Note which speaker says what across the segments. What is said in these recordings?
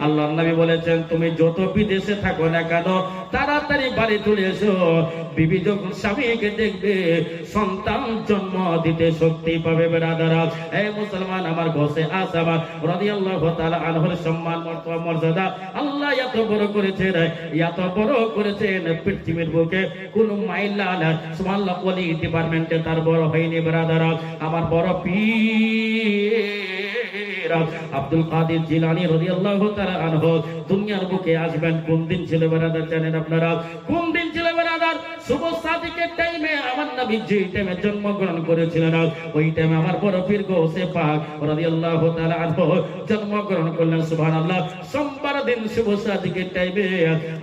Speaker 1: আল্লাহর নবী বলেছেন তুমি যত বিদেশে থাকো না কেন তাড়াতাড়ি বাড়ি চলে এসো। বিবি যখন স্বামীকে দেখবে সন্তান জন্ম দিতে শক্তি পাবে। বেরাদারা এই মুসলমান আমার ঘষে আসামা রাদিয়াল্লাহু তাআলা আনহুর সম্মান মর্যাদা আল্লাহ এত বড় করেছেন, এত বড় করেছেন পৃথিবীর বুকে কোন মাইলা না সুবহানাল্লাহ ওলি ডিপার্টমেন্টে তার বড় হয়নি। বেরাদারা আমার বড় পীর আব্দুল কাদের জিলানী রাদিয়াল্লাহু তাআলা আনহু দুনিয়ার বুকে আসবেন কোন দিন ছিল বেরাদার জানেন আপনারা? কোন দিন ছিল বেরাদার? শুভ সাদিকের টাইমে আমার নবী যে টাইমে জন্মগ্রহণ করেছিলেন ওই টাইমে আমার বড় পীর গৌসে পাক রাদিয়াল্লাহু তাআলা আনহু জন্মগ্রহণ করলেন। সুবহানাল্লাহ। সোমবার দিন শুভ সাদিকের টাইমে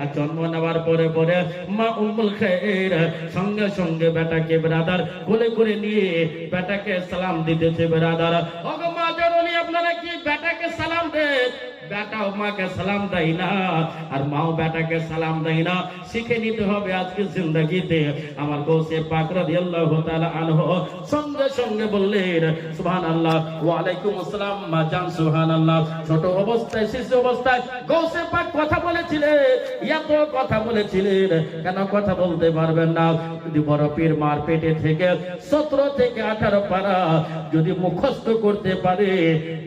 Speaker 1: আর জন্ম নেওয়ার পরে পরে মা উম্মুল খায়র সঙ্গে সঙ্গে বেটাকে বেরাদার কোলে করে নিয়ে বেটাকে সালাম দিতেছে। বেরাদার ওগো মা জননী আপনারা কি বেটাকে সালাম দেন? বেটাও মাকে সালাম দেয় না আর মাও বেটাকে সালাম দেয় না। শিখে নিতে হবে আজকে জিন্দেগিতে। আমার গৌসে পাক রাদিয়াল্লাহু তাআলা আনহু সঙ্গে সঙ্গে বললেন সুবহানাল্লাহ ওয়া আলাইকুম আসসালাম মা জান। সুবহানাল্লাহ। ছোট অবস্থায় শিশু অবস্থায় গৌসে পাক কথা বলেছিলেন, এত কথা বলেছিলেন। কেন কথা বলতে পারবেন না? যদি বড় পীর মার পেটে থেকে 17 থেকে 18 পারা যদি মুখস্থ করতে পারে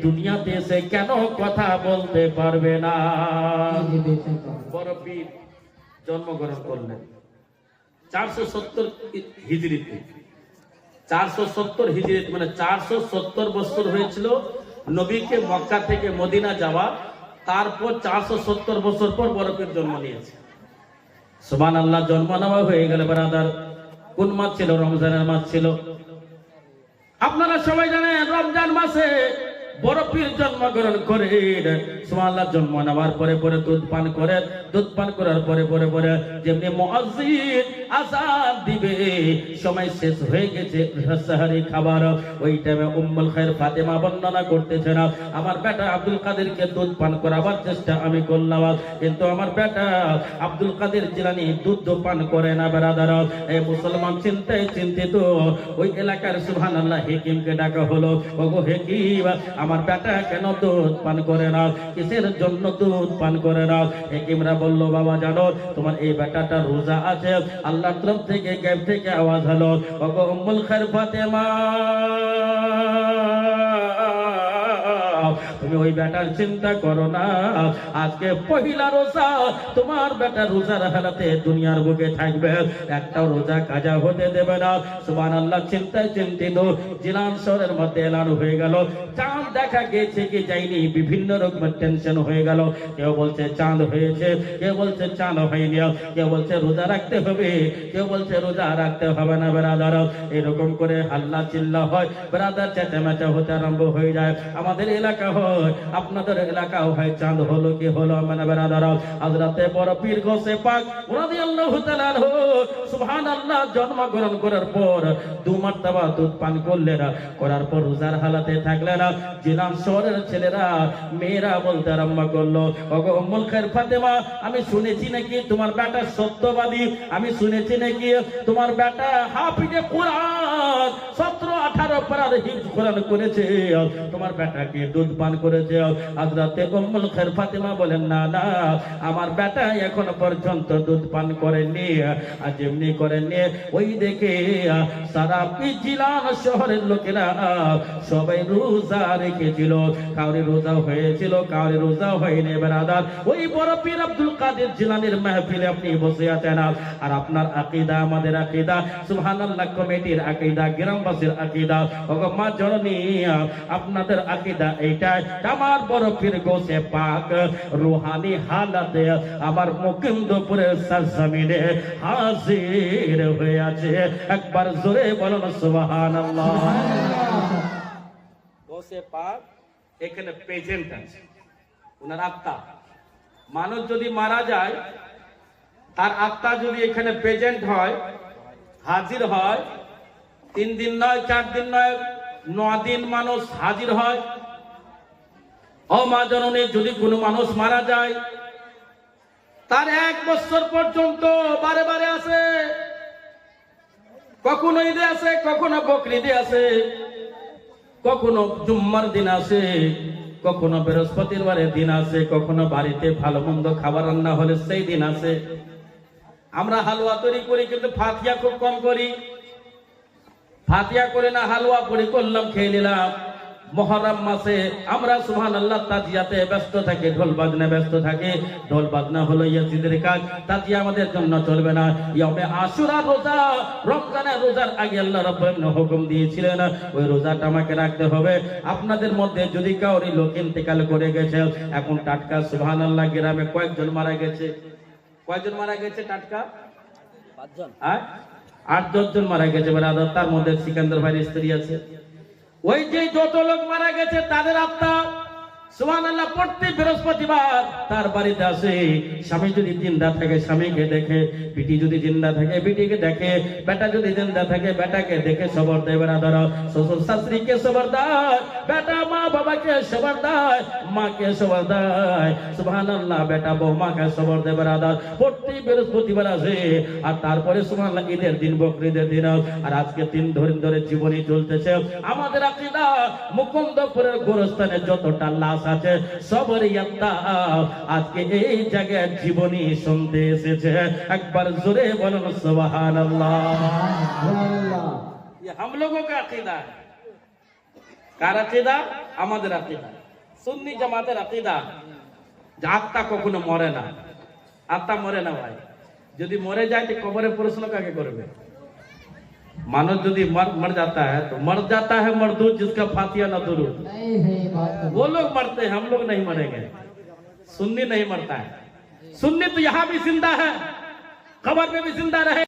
Speaker 1: দুনিয়াতে এসে কেন কথা বলতে পারবে না? বড় পীর জন্মগ্রহণ করলেন 470 হিজরিতে। 470 হিজরিতে মানে 470 বছর হয়েছিল নবীকে মক্কা থেকে মদিনা যাওয়া। তারপর 470 বছর পর বড় পীর জন্ম নিয়েছে। সুবহানাল্লাহ। জন্ম নেওয়া হয়ে গেল ব্রাদার। কোন মাস ছিল? রমজানের মাস ছিল। আপনারা সবাই জানেন রমজান মাসে বড় পীর জন্মগ্রহণ করে। সুবহানাল্লাহ। জন্ম নেওয়ার পরে পরে দুধ পান করে, দুধ পান করার পরে পরে পরে যেমনি মুয়াজ্জিন আযান দিবে সময় শেষ হয়ে গেছে সাহারি খাবার, ওই টাইমে উম্মুল খায়র ফাতেমা বর্ণনা করতেছেন আমার বেটা আব্দুল কাদেরকে দুধ পান করাবার চেষ্টা আমি করলাম, কিন্তু আমার বেটা আব্দুল কাদের জিলানী দুধ পান করে না। বেরাদার এই মুসলমান চিন্তায় চিন্তিত। ওই এলাকার সুবহানাল্লাহ হাকিমকে ডাকা হলো। ওগো হাকিম আমার বেটা কেন দুধ পান করে না? কিসের জন্য দুধ পান করে না? হাকিমরা বলল বাবা জানো তোমার এই বেটাটা রোজা আছে। আল্লাহর তরফ থেকে গায়েব থেকে আওয়াজ হলো ওগো উম্মুল খায়র ফাতেমা তুমি ওই বেটার চিন্তা করো না। আজকে পহিলা রোজা, তোমার বেটা রোজার হালাতে দুনিয়ার বুকে থাকবে, একটাও রোজা কাজা হতে দেবে না। সুবহানাল্লাহ। চিন্তায় চিন্তিত জিলান শহরের মধ্যে এলান হয়ে গেল চাঁদ দেখা গেছে কি যায়নি। বিভিন্ন রকমের টেনশন হয়ে গেল। কেউ বলছে চাঁদ হয়েছে, কেউ বলছে চাঁদ হয়নি, কেউ বলছে রোজা রাখতে হবে, কেউ বলছে রোজা রাখতে হবে না। বেরাদার এরকম করে হাল্লা চিল্লা হয়, বেরাদার চেঁচামেচা হতে আরম্ভ হয়ে যায়। আমাদের এলাকা হয়, আপনাদের এলাকাও হয়। চাঁদ হলো কি হলো মানে বেরাদার হযরতে বড় পীর গৌসে পাক রাদিয়াল্লাহু তাআলা আনহু সুবহানাল্লাহ জন্মগ্রহণ করার পর 2 মারতাবা দুধ পান করলেন, করার পর রোজার হালাতে থাকলেন। জিলান শহরের ছেলেরা মেয়েরা বলতে আরম্ভ করলো ওগো উম্মুল খায়র ফাতেমা আমি শুনেছি নাকি তোমার বেটা সত্যবাদী, আমি শুনেছি নাকি তোমার বেটা হাফিজে কোরআন 17-18 পারার হিফজ কোরআন করেছে, তোমার বেটাকে দুধ পান করেছে। হযরতে উম্মুল খায়র ফাতেমা বলেন না না আমার বেটা এখন পর্যন্ত দুধ পান করেনি। আর যেমনি করেনি ওই দেখে সারা জিলান শহরের লোকেরা সবাই রোজা রেখেছিল। কাউরি রোজা হয়েছিল, কাউরি রোজা হয়নি। বেরাদার ওই বড় পীর আব্দুল কাদের জিলানীর মাহফিলে আপনি বসে আছেন আর আপনার আকীদা আমাদের আকীদা সুবহানাল্লাহ কমিটির আকীদা গ্রামবাসীর আকীদা ওগো মা জননী আপনাদের আকীদা এইটাই আমার বড় পীর গৌসে পাক রূহানি হালাতে আমার মুকিন্দপুরের সরজমিনে হাজির হয়ে আছে। একবার জোরে বলুন সুবহানাল্লাহ। গৌসে পাক এখানে প্রেজেন্ট আছে, ওনার আত্মা। মানুষ যদি মারা যায় তার আত্মা যদি এখানে প্রেজেন্ট হয়, হাজির হয়, 3 দিন নয় 4 দিন নয় 9 দিন মানুষ হাজির হয়। ও মা জননী যদি কোনো মানুষ মারা যায় তার 1 বছর পর্যন্ত বারে বারে আসে, কখনো ঈদে আসে, কখনো বকরিদে আসে, কখনো জুম্মার দিন আসে, কখনো বৃহস্পতিবারের দিন আছে, কখনো বাড়িতে ভালো মন্দ খাবার রান্না হলে সেই দিন আছে। আমরা হালুয়া তৈরি করি কিন্তু ফাতিহা খুব কম করি। ফাতিহা করে না, হালুয়া পড়ি, করলাম, খেয়ে নিলাম। মুহররম মাসে আমরা সুবহানাল্লাহ তাজিয়াতে ব্যস্ত থাকি, ঢোল বাজনা ব্যস্ত থাকি। ঢোল বাজনা হলো ইয়াজিদের কাজ, তাজিয়া আমাদের জন্য চলবে না। ইয়ামে আশুরা রোজা, রমজানের রোজার আগে আল্লাহ রাব্বুল আলামিন হুকুম দিয়েছিলেন ওই রোজাটা আমাকে রাখতে হবে। আপনাদের মধ্যে যদি কাউরি লোক ইন্তেকাল করে গেছে, এখন টাটকা সুবহানাল্লাহ গ্রামে কয়েকজন মারা গেছে, কয়েকজন মারা গেছে টাটকা? 5 জন। 8-10 জন মারা গেছে ব্রাদার। তার মধ্যে সিকান্দার ভাইয়ের স্ত্রী আছে। ওই যে যত লোক মারা গেছে তাদের আত্মা সুবহানাল্লাহ প্রতি বৃহস্পতিবার তার বাড়িতে আসে। স্বামী যদি জিন্দা থাকে স্বামীকে দেখে, বিটি যদি জিন্দা থাকে বিটিকে দেখে, বেটা যদি জিন্দা থাকে বেটাকে দেখে সবর দেয় ব্রাদার। শ্বশুর শাশুড়িকে সবর দেয়, বেটা মা বাবাকে সবর দেয়, মাকে সবর দেয়। সুবহানাল্লাহ বেটা বৌমাকে সবর দেয় ব্রাদার। প্রতি বৃহস্পতিবার আসে। আর তারপরে সুবহানাল্লাহ ঈদের দিন, বকরিদের দিন। আর আজকে 3 দিন ধরে জীবনী চলতেছে। আমাদের আকীদা মুকুন্দপুরের গোরস্থানে যতটা লাশ আছে সবরই আত্মা আজকে এই জায়গায় জীবনী শুনতে এসেছে। একবার জোরে বলুন সুবহানাল্লাহ। ये हम लोगों का अकीदा है। কার আকীদা? আমাদের আকীদা, সুন্নি জামাতের আকীদা। আত্মা কখনো মরে না, আত্মা মরে না ভাই। যদি মরে যায় তো কবরে প্রশ্ন কাকে করবে? मानो यदि मर जाता है तो मर जाता है मरदूद जिसका फातिया न दुरूद। वो लोग मरते हैं, हम लोग नहीं मरेंगे। सुन्नी नहीं मरता है। सुन्नी तो यहाँ भी जिंदा है, कब्र में भी जिंदा रहे।